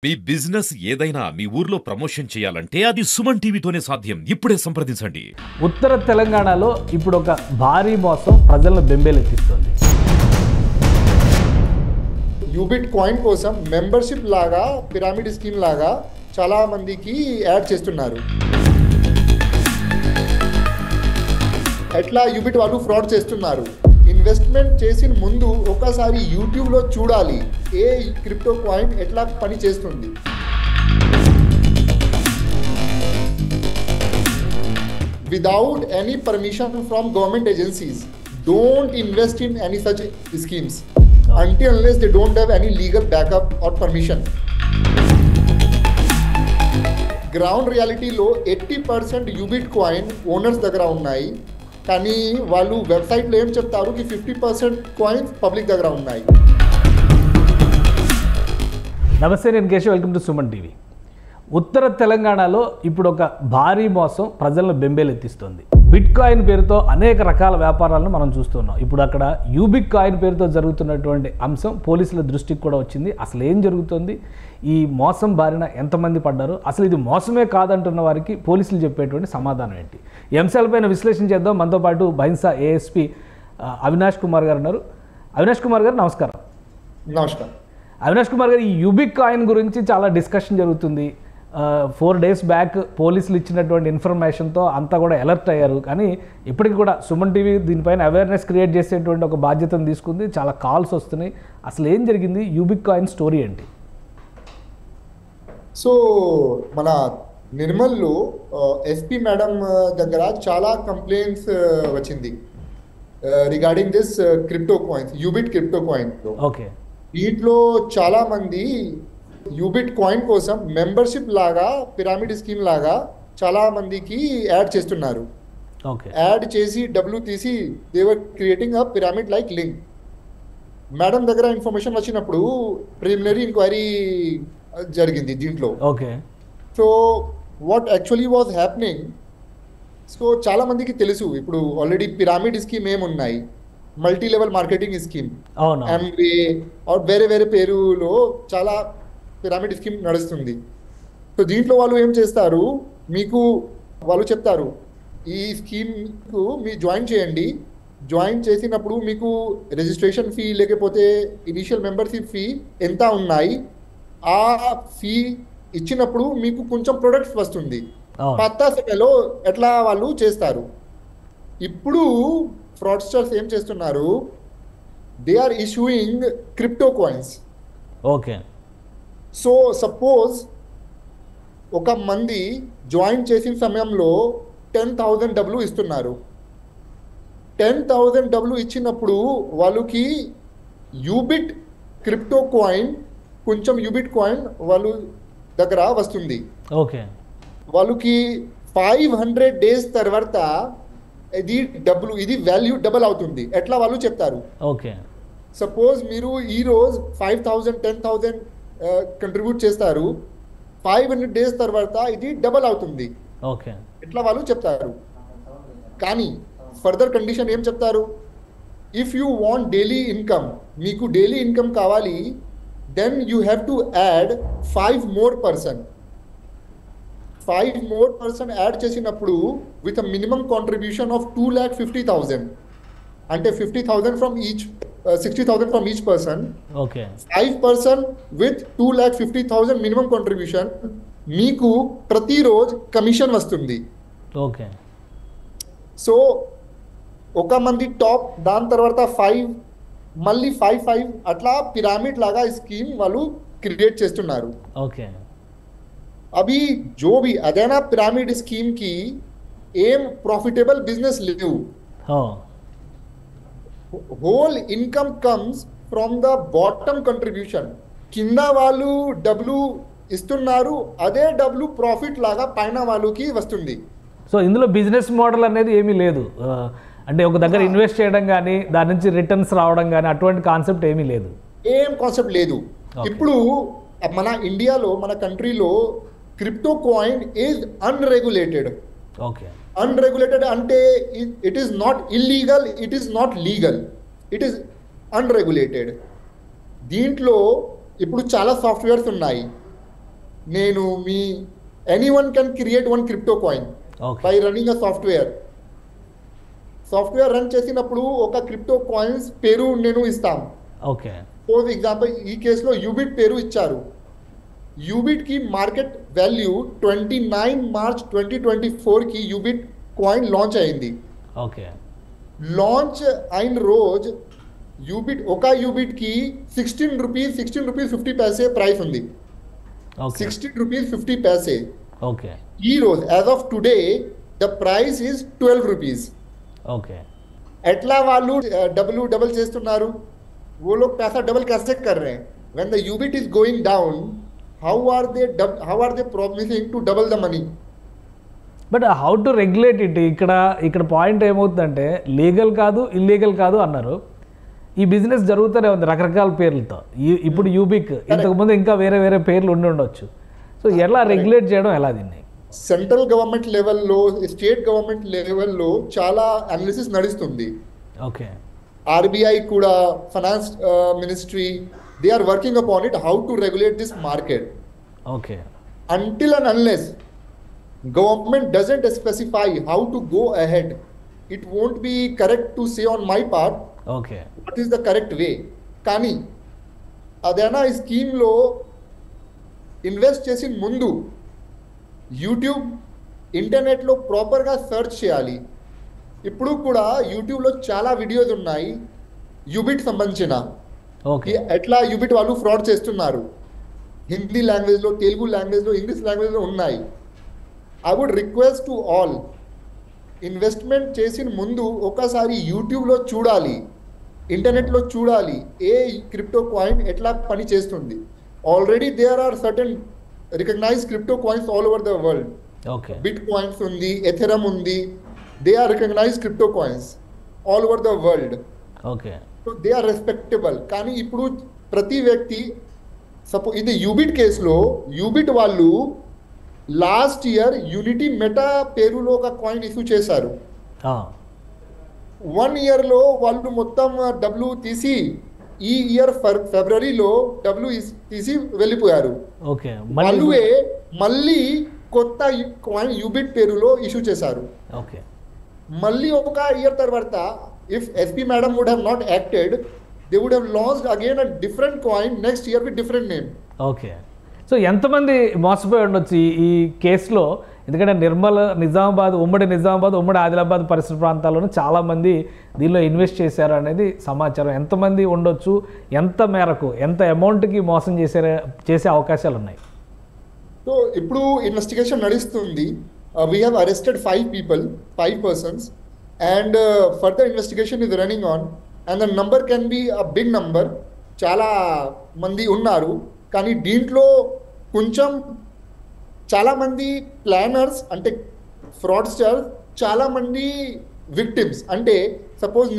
మీ business ఏదైనా మీ ఊర్లో promotion చేయాలంటే అది సుమన్ టీవీతోనే సాధ్యం. ఇప్పుడే సంప్రదించండి. ఉత్తర తెలంగాణలో ఇప్పుడు ఒక భారీ మోసం ప్రజలను బెంబేలెత్తిస్తుంది. యూబిట్ కాయిన్ కోసం మెంబర్షిప్ లాగా పిరమిడ్ స్కీమ్ లాగా చాలా మందికి యాడ్ చేస్తున్నారు. ఎట్లా యూబిట్ వాళ్ళు ఫ్రాడ్ చేస్తున్నారు? ఇన్వెస్ట్మెంట్ చేసిన ముందు ఒకసారి యూట్యూబ్లో చూడాలి ఏ క్రిప్టో కాయిన్ ఎట్లా పని చేస్తుంది. Without any permission from government agencies, don't invest in any such schemes until unless they don't have any legal backup or permission. Ground రియాలిటీలో 80% యూబిట్ కాయిన్ ఓనర్స్ దగ్గర ఉన్నాయి, కానీ వాళ్ళు వెబ్సైట్లో ఏం చెప్తారు కి 50% కాయిన్స్ పబ్లిక్ దగ్గర ఉన్నాయి. నమస్తే, నేను Keshav. Welcome to Suman TV. ఉత్తర తెలంగాణలో ఇప్పుడు ఒక భారీ మోసం ప్రజలను బెంబేలెత్తిస్తుంది. బిట్ కాయిన్ పేరుతో అనేక రకాల వ్యాపారాలను మనం చూస్తున్నాం. ఇప్పుడు అక్కడ యూబిట్ కాయిన్ పేరుతో జరుగుతున్నటువంటి అంశం పోలీసుల దృష్టికి కూడా వచ్చింది. అసలు ఏం జరుగుతుంది, ఈ మోసం బారిన ఎంతమంది పడ్డారు, అసలు ఇది మోసమే కాదంటున్న వారికి పోలీసులు చెప్పేటువంటి సమాధానం ఏంటి, ఈ అంశాలపైన విశ్లేషణ చేద్దాం. మనతో పాటు బైన్సా ఏఎస్పీ అవినాష్ కుమార్ గారు ఉన్నారు. అవినాష్ కుమార్ గారు నమస్కారం. నమస్కారం. అవినాష్ కుమార్ గారు, ఈ యూబిట్ కాయిన్ గురించి చాలా డిస్కషన్ జరుగుతుంది. 4 days బ్యాక్ పోలీసులు ఇచ్చినటువంటి ఇన్ఫర్మేషన్తో అంతా కూడా అలర్ట్ అయ్యారు. కానీ ఇప్పటికి కూడా సుమన్ టీవీ దీనిపైన అవేర్నెస్ క్రియేట్ చేసేటువంటి ఒక బాధ్యతను తీసుకుంది. చాలా కాల్స్ వస్తున్నాయి. అసలు ఏం జరిగింది, యూబిట్ కాయిన్ స్టోరీ ఏంటి? సో మన నిర్మల్లో ఎస్పీ మేడం దగ్గర చాలా కంప్లైంట్స్ వచ్చింది regarding this crypto coins, Ubit crypto coin. Okay. వీటిలో చాలా మంది యూబిట్ కాయిన్ కోసం మెంబర్షిప్ లాగా పిరమిడ్ స్కీమ్ లాగా చాలా మందికి యాడ్ చేస్తున్నారు. ఓకే. యాడ్ చేసి డబ్బులు తీసి they are creating a pyramid like link. Madam దగ్గర ఇన్ఫర్మేషన్ వచ్చినప్పుడు ప్రిలిమినరీ ఎంక్వైరీ జరిగింది దీంట్లో. Okay. So what actually was happening, so చాలా మందికి తెలుసు ఇప్పుడు ఆల్రెడీ పిరమిడ్ స్కీమ్ ఏమున్నాయి, multi level marketing scheme, Amway or వేరే వేరే పేరులో చాలా పిరమిడ్ స్కీమ్ నడుస్తుంది. సో దీంట్లో వాళ్ళు ఏం చేస్తారు, మీకు వాళ్ళు చెప్తారు ఈ స్కీమ్కు మీ జాయిన్ చేయండి. జాయిన్ చేసినప్పుడు మీకు రిజిస్ట్రేషన్ ఫీ లేకపోతే ఇనిషియల్ మెంబర్షిప్ ఫీ ఎంత ఉన్నాయి, ఆ ఫీ ఇచ్చినప్పుడు మీకు కొంచెం ప్రొడక్ట్స్ వస్తుంది. పత్తా సమయంలో ఎట్లా వాళ్ళు చేస్తారు. ఇప్పుడు ఫ్రాడ్స్టర్స్ ఏం చేస్తున్నారు, they are issuing crypto coins. Okay. So suppose ఒక మంది జాయిన్ చేసిన సమయంలో 10,000 డబ్బులు ఇస్తున్నారు. 10,000 డబ్బులు ఇచ్చినప్పుడు వాళ్ళకి యూబిట్ క్రిప్టో కాయిన్ కొంచెం యూబిట్ కాయిన్ వాళ్ళు దగ్గర వస్తుంది. ఓకే. వాళ్ళకి 500 days తర్వాత ఇది డబ్బులు, ఇది వాల్యూ డబల్ అవుతుంది. ఎట్లా వాళ్ళు చెప్తారు. ఓకే. సపోజ్ మీరు ఈరోజు 5,000 10,000 కంట్రిబ్యూట్ చేస్తారు, 500 days తర్వాత ఇది డబల్ అవుతుంది. ఓకే. ఇట్లా వాళ్ళు చెప్తారు. కానీ ఫర్దర్ కండిషన్ ఏం చెప్తారు, if you want daily income, మీకు డైలీ ఇన్కమ్ కావాలి, then you have to add 5 more person. 5 more person add చేసినప్పుడు with a minimum contribution of 2,50,000, అంటే 50,000 from each, 60,000 from each person. Okay. 5% విత్ 2,50,000 మినిమం కాంట్రిబ్యూషన్, మీకు ప్రతిరోజు commission వస్తుంది. Okay. So ఒక మంది టాప్, దాని తర్వాత 5, మళ్ళీ 5 అట్లా పిరమిడ్ లాగా స్కీమ్ వాళ్ళు క్రియేట్ చేస్తున్నారు. ఓకే. అవి జో भी అదేనా పిరమిడ్ స్కీమ్ కి ఏం ప్రాఫిటబుల్ బిజినెస్ లేవు. Whole income comes from the bottom contribution. కింద వాళ్ళు డబ్బులు ఇస్తున్నారు, అదే డబ్బులు ప్రాఫిట్ లాగా పైన వాళ్ళకి వస్తుంది. సో ఇందులో బిజినెస్ మోడల్ అనేది ఏమీ లేదు, అంటే ఒక దగ్గర ఇన్వెస్ట్ చేయడం కానీ దాని నుంచి రిటర్న్స్ రావడం కానీ అటువంటి కాన్సెప్ట్ ఏమీ లేదు. ఏం కాన్సెప్ట్ లేదు. ఇప్పుడు మన ఇండియాలో, మన కంట్రీలో crypto coin is unregulated. Okay. Unregulated అంటే it is not illegal, it is not legal, it is unregulated. దీంట్లో ఇప్పుడు చాలా సాఫ్ట్వేర్స్ ఉన్నాయి. నేను మీ anyone can create one crypto coin by running a software run చేసినప్పుడు ఒక క్రిప్టో కాయిన్స్ పేరు నేను ఇస్తాం. ఓకే, ఫర్ ఎగ్జాంపుల్ ఈ కేసులో యూబిట్ పేరు ఇచ్చారు. యూబిట్ కి మార్కెట్ వాల్యూ 29 మార్చ్ 2024 కి యూబిట్ కాయిన్ లాంచ్ అయింది. ఓకే, లాంచ్ అయిన రోజు ఒక యూబిట్ కి 16 రూపీస్ 50 పైసే ప్రైస్ ఉంది. 16 రూపీస్ 50 పైసే. ఓకే, ఈ రోజు as of today the price is 12 rupees. Okay, ఎట్లా వాళ్ళు డబుల్ చేస్తున్నారు? वो लोग पैसा डबल कैसे कर रहे हैं? When the UBIT is going down, how are they promising to double the money? But how to regulate it? ఇక్కడ పాయింట్ ఏమవుతుందంటే లీగల్ కాదు, ఇల్లీగల్ కాదు అన్నారు. ఈ బిజినెస్ జరుగుతూనే ఉంది రకరకాల పేర్లతో. ఇప్పుడు యూబిక్, ఇంతకుముందు ఇంకా వేరే వేరే పేర్లు ఉండి ఉండొచ్చు. సో ఎలా రెగ్యులేట్ చేయడం ఎలా దీన్ని? సెంట్రల్ గవర్నమెంట్ లెవెల్లో, స్టేట్ గవర్నమెంట్ లెవెల్లో చాలా అనాలిసిస్ నడుస్తుంది. ఓకే, RBI కూడా, finance ministry, they are working upon it how to regulate this market. Okay, until and unless government doesn't specify how to go ahead, it won't be correct to say on my part okay, what is the correct way. కానీ అదేనా ఈ స్కీమ్లో invest చేసిన ముందు YouTube, ఇంటర్నెట్లో ప్రాపర్గా search చేయాలి. ఇప్పుడు కూడా యూట్యూబ్లో చాలా వీడియోస్ ఉన్నాయి యూబిట్ సంబంధించిన, ఎట్లా యూబిట్ వాళ్ళు ఫ్రాడ్ చేస్తున్నారు. హిందీ లాంగ్వేజ్లో, తెలుగు లాంగ్వేజ్లో, ఇంగ్లీష్ లాంగ్వేజ్లో ఉన్నాయి. I would request to all, investment చేసిన ముందు ఒకసారి యూట్యూబ్లో చూడాలి, ఇంటర్నెట్లో చూడాలి ఏ క్రిప్టో కాయిన్ ఎట్లా పని చేస్తుంది. Already there are certain recognised crypto coins all over the world. Bitcoins ఉంది, ఎథెరమ్ ఉంది, they are recognised crypto coins all over the world. Okay, so they are respectable. కానీ ఇప్పుడు ప్రతి వ్యక్తి, సపోజ్ ఇది యూబిట్ కేసులో, యూబిట్ వాళ్ళు last year unity meta పేరులో ఒక కాయిన్ ఇష్యూ చేశారు. 1 ఇయర్లో వాళ్ళు మొత్తం డబ్బులు తీసి, ఈ ఇయర్ ఫిబ్రవరిలో డబ్బులు తీసి వెళ్ళిపోయారు. వాళ్ళే మళ్ళీ కొత్త కాయిన్ యూబిట్ పేరులో ఇష్యూ చేశారు. మళ్ళీ ఒక ఇయర్ తర్వాత, if SP madam would have not acted, they would have launched again a different coin next year with different name. Okay, so ఎంతమంది మోసపోయి ఉండొచ్చు ఈ కేసులో? ఎందుకంటే నిజామాబాద్, ఉమ్మడి ఆదిలాబాద్ పరిసర ప్రాంతాల్లోనూ చాలామంది దీనిలో ఇన్వెస్ట్ చేశారు అనేది సమాచారం. ఎంతమంది ఉండొచ్చు, ఎంత మేరకు, ఎంత అమౌంట్కి మోసం చేసే అవకాశాలు ఉన్నాయి? సో ఇప్పుడు ఇన్వెస్టిగేషన్ నడుస్తుంది. We have arrested 5 persons, and further investigation is running on. And the number can be a big number. చాలా మంది ఉన్నారు. కానీ దీంట్లో కొంచెం చాలా మంది ప్లానర్స్ అంటే ఫ్రాడ్స్టర్స్, చాలా మంది విక్టిమ్స్. అంటే సపోజ్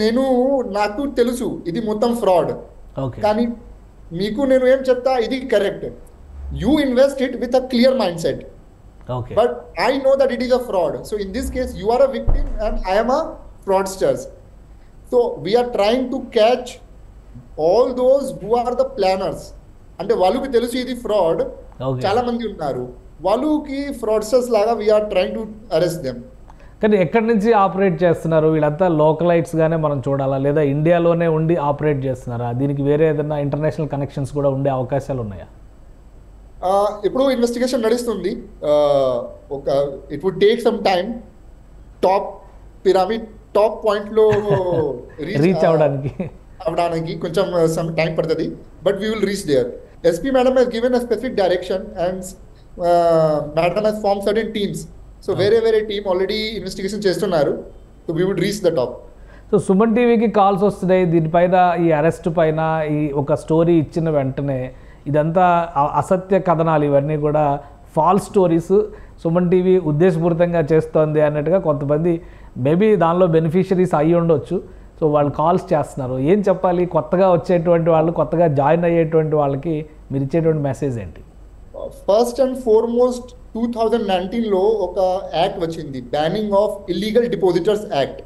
నాకు తెలుసు ఇది మొత్తం ఫ్రాడ్, కానీ మీకు నేను ఏం చెప్తా, ఇది correct. You invest it with a clear mind set. But I know that it is a fraud. So in this case you are a victim and I am a fraudsters. So we are trying to catch all those who are the planners. అంటే వాళ్ళకి తెలుసు ఇది fraud, చాలా మంది ఉన్నారు, వాళ్ళకి fraudsters లాగా we are trying to arrest them. కానీ ఎక్కడి నుంచి ఆపరేట్ చేస్తున్నారు వీళ్ళంతా? లోకలైట్స్గానే మనం చూడాలా, లేదా ఇండియాలోనే ఉండి ఆపరేట్ చేస్తున్నారా? దీనికి వేరే ఏదైనా ఇంటర్నేషనల్ కనెక్షన్స్ కూడా ఉండే అవకాశాలు ఉన్నాయా? ఇప్పుడు ఇన్వెస్టిగేషన్ నడుస్తుంది. It would take some time. Pyramid top పాయింట్లో రీచ్ అవడానికి కొంచెం సమ్ టైం పడుతుంది, but we will reach there. SP madam has given a specific direction and madam has form certain teams. So వేరే టీమ్ ఆల్రెడీ ఇన్వెస్టిగేషన్ చేస్తున్నారు. So we would reach the top. So Suman టీవీకి calls వస్తున్నాయి దీనిపైన, ఈ arrest పైన, ఈ ఒక story ఇచ్చిన వెంటనే ఇదంతా అసత్య కథనాలు, ఇవన్నీ కూడా ఫాల్స్ స్టోరీస్, సుమన్ టీవీ ఉద్దేశపూరితంగా చేస్తోంది అన్నట్టుగా కొంతమంది మేబీ దానిలో బెనిఫిషరీస్ అయ్యి ఉండొచ్చు. సో వాళ్ళు కాల్స్ చేస్తున్నారు. ఏం చెప్పాలి కొత్తగా వచ్చేటువంటి వాళ్ళు, కొత్తగా జాయిన్ అయ్యేటువంటి వాళ్ళకి మీరు ఇచ్చేటువంటి మెసేజ్ ఏంటి? ఫస్ట్ అండ్ ఫార్మోస్ట్ 2019లో ఒక యాక్ట్ వచ్చింది, banning of illegal depositors act.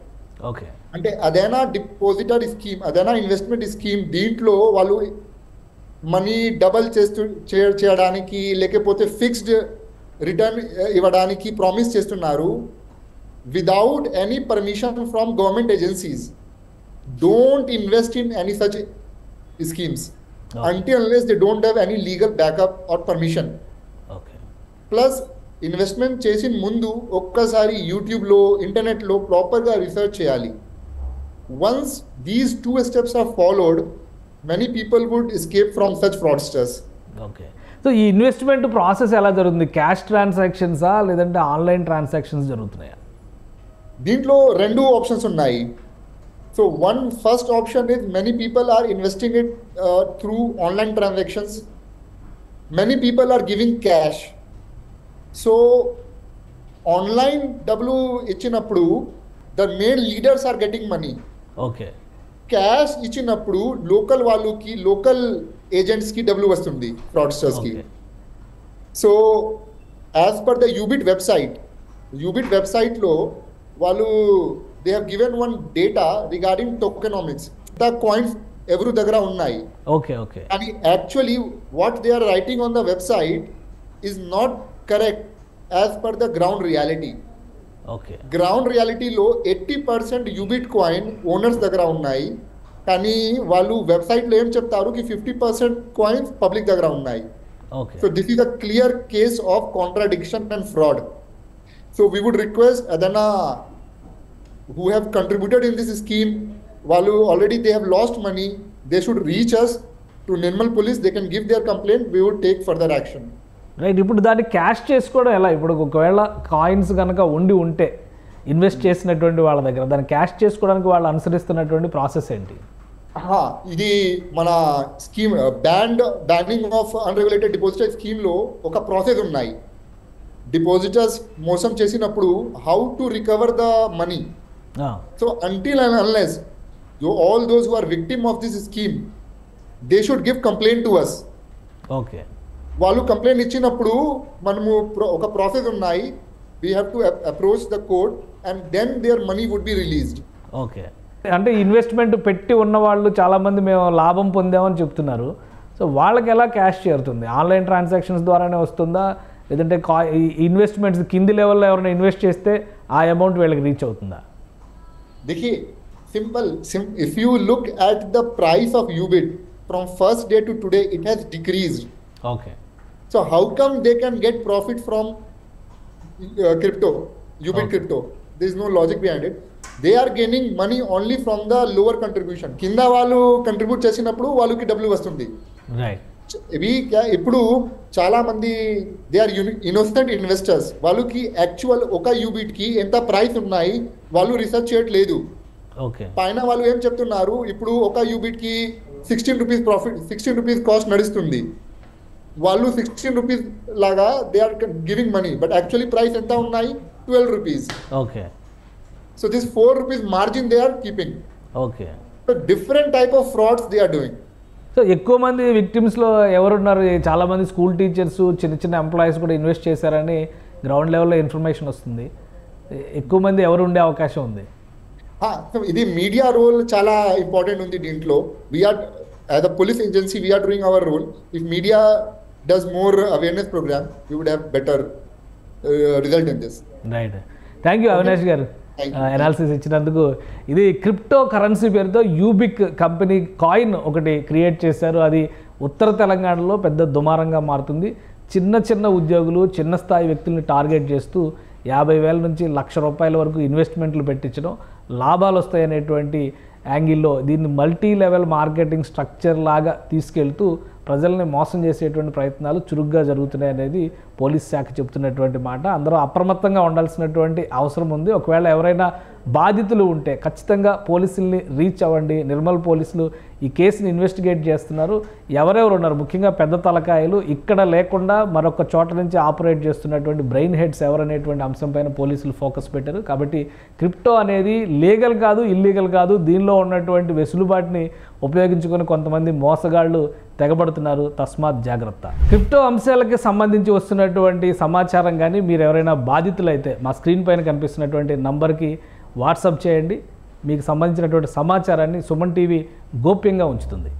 అంటే అదేనా డిపాజిటర్ స్కీమ్, అదేనా ఇన్వెస్ట్మెంట్ స్కీమ్. దీంట్లో వాళ్ళు మనీ డబల్ చేయడానికి లేకపోతే ఫిక్స్డ్ రిటర్న్ ఇవ్వడానికి ప్రామిస్ చేస్తున్నారు without any permission from government agencies. Don't invest in any such schemes until unless they don't have any legal backup or permission. Okay. Plus investment చేసిన ముందు ఒక్కసారి యూట్యూబ్లో ఇంటర్నెట్లో ప్రాపర్గా రీసెర్చ్ చేయాలి. Once these 2 steps are followed many people would escape from such fraudsters. Okay. So ఈ investment process ఎలా జరుగుతుంది? క్యాష్ ట్రాన్సాక్షన్సా లేదంటే ఆన్లైన్ ట్రాన్సాక్షన్స్ జరుగుతున్నాయా? దీంట్లో 2 ఆప్షన్స్ ఉన్నాయి. So first option is many people are investing it through online transactions. Many people are giving cash. So online double ఇచ్చినప్పుడు the main leaders are getting money. Okay. Cash ఇచ్చినప్పుడు local వాళ్ళకి local agents కి డబ్బులు వస్తుంది fraudsters కి. So as per the UBIT website లో వాళ్ళు they have given one data regarding tokenomics. The coins every dagra unnai. Okay. And actually what they are writing on the website is not correct as per the ground reality. Okay. Ground reality lo 80% UBIT coin owners dagra unnai. Kani valu website lo em cheptaru ki 50% coins public dagra unnai. Okay. So this is a clear case of contradiction and fraud. So we would request adana who have contributed in this scheme, while already they have lost money, they should reach us to Nirmal Police. They can give their complaint. We would take further action. Right. ఇప్పుడు దాన్ని cash చేసుకోవడం ఎలా? ఇప్పుడు ఒకవేళ coins కనుక ఉంటే invest చేసినటువంటి వాళ్ళ దగ్గర దాన్ని క్యాష్ చేసుకోవడానికి వాళ్ళు అనుసరిస్తున్నటువంటి ప్రాసెస్ ఏంటి? ఇది మన scheme banning of unregulated depositor స్కీమ్లో ఒక ప్రాసెస్ ఉన్నాయి. డిపాజిటర్స్ మోసం చేసినప్పుడు how to recover the money. So until and unless all those who are victim of this scheme, they should give complaint to us. Okay. వాళ్ళు complaint ఇచ్చినప్పుడు మనము ఒక process ఉన్నాయి. We have to approach the court and then their money would be released. Okay. అంటే investment పెట్టి ఉన్న వాళ్ళు చాలామంది మేము లాభం పొందామని చెప్తున్నారు. సో వాళ్ళకి ఎలా క్యాష్ చేరుతుంది? ఆన్లైన్ ట్రాన్సాక్షన్స్ ద్వారానే వస్తుందా లేదంటే ఇన్వెస్ట్మెంట్స్ కింది లెవెల్లో ఎవరైనా ఇన్వెస్ట్ చేస్తే ఆ అమౌంట్ వీళ్ళకి రీచ్ అవుతుందా? देखिए simple if you look at the price of UBIT from first day to today, it has decreased. Okay. So how come they can get profit from crypto, UBIT crypto? There is no logic behind it. They are gaining money only from the lower contribution. కింద వాళ్ళు contribute చేసినప్పుడు వాళ్ళకి డబ్బులు వస్తుంది. Right. ఇవి ఇప్పుడు చాలా మంది దే ఆర్ ఇన్నోసెంట్ ఇన్వెస్టర్స్. వాళ్ళకి యాక్చువల్ ఒక యూబిట్ కి ఎంత ప్రైస్ ఉన్నాయి వాళ్ళు రీసెర్చ్ చేయట్లేదు. ఓకే. పైన వాళ్ళు ఏం చెప్తున్నారు, ఇప్పుడు ఒక యూబిట్ కి 16 రూపీస్ ప్రాఫిట్, 16 రూపీస్ కాస్ట్ నడుస్తుంది. వాళ్ళు 16 రూపీస్ లాగా they are giving money, but actually price ఎంత ఉన్నాయి 12 rupees. Okay. So this 4 rupees margin they are keeping. Okay. So different type of frauds they are doing. So ఎక్కువ మంది విక్టిమ్స్లో ఎవరున్నారు? చాలామంది స్కూల్ టీచర్స్, చిన్న ఎంప్లాయీస్ కూడా ఇన్వెస్ట్ చేశారని గ్రౌండ్ లెవెల్లో ఇన్ఫర్మేషన్ వస్తుంది. ఎక్కువ మంది ఎవరు ఉండే అవకాశం ఉంది? ఇది మీడియా రోల్ చాలా ఇంపార్టెంట్ ఉంది దీంట్లో. We are as a police agency we are doing our role. If media does more awareness programme we would have better result in this. Right. Thank you Avinash garu analysis ఇచ్చినందుకు. ఇది క్రిప్టో కరెన్సీ పేరుతో యూబిక్ company coin ఒకటి create చేశారు. అది ఉత్తర తెలంగాణలో పెద్ద దుమారంగా మారుతుంది. చిన్న ఉద్యోగులు, చిన్న స్థాయి వ్యక్తుల్ని టార్గెట్ చేస్తూ 50,000 నుంచి ₹1,00,000 వరకు ఇన్వెస్ట్మెంట్లు పెట్టించడం, లాభాలు వస్తాయనేటువంటి యాంగిల్లో దీన్ని మల్టీ లెవెల్ మార్కెటింగ్ స్ట్రక్చర్ లాగా తీసుకెళ్తూ ప్రజల్ని మోసం చేసేటువంటి ప్రయత్నాలు చురుగ్గా జరుగుతున్నాయి అనేది పోలీస్ శాఖ చెబుతున్నటువంటి మాట. అందరూ అప్రమత్తంగా ఉండాల్సినటువంటి అవసరం ఉంది. ఒకవేళ ఎవరైనా బాధితులు ఉంటే ఖచ్చితంగా పోలీసుల్ని రీచ్ అవ్వండి. నిర్మల్ పోలీసులు ఈ కేసుని ఇన్వెస్టిగేట్ చేస్తున్నారు. ఎవరెవరు ఉన్నారు, ముఖ్యంగా పెద్ద తలకాయలు, ఇక్కడ లేకుండా మరొక చోట నుంచి ఆపరేట్ చేస్తున్నటువంటి బ్రెయిన్ హెడ్స్ ఎవరనేటువంటి అంశంపైన పోలీసులు ఫోకస్ పెట్టారు. కాబట్టి క్రిప్టో అనేది లీగల్ కాదు, ఇల్లీగల్ కాదు. దీనిలో ఉన్నటువంటి వెసులుబాటుని ఉపయోగించుకొని కొంతమంది మోసగాళ్ళు తెగబడుతున్నారు. తస్మాత్ జాగ్రత్త. క్రిప్టో అంశాలకి సంబంధించి వస్తున్నటువంటి సమాచారం కానీ మీరు ఎవరైనా బాధితులైతే మా స్క్రీన్ పైన కనిపిస్తున్నటువంటి నంబర్కి వాట్సాప్ చేయండి. మీకు సంబంధించినటువంటి సమాచారాన్ని సుమన్ టీవీ గోప్యంగా ఉంచుతుంది.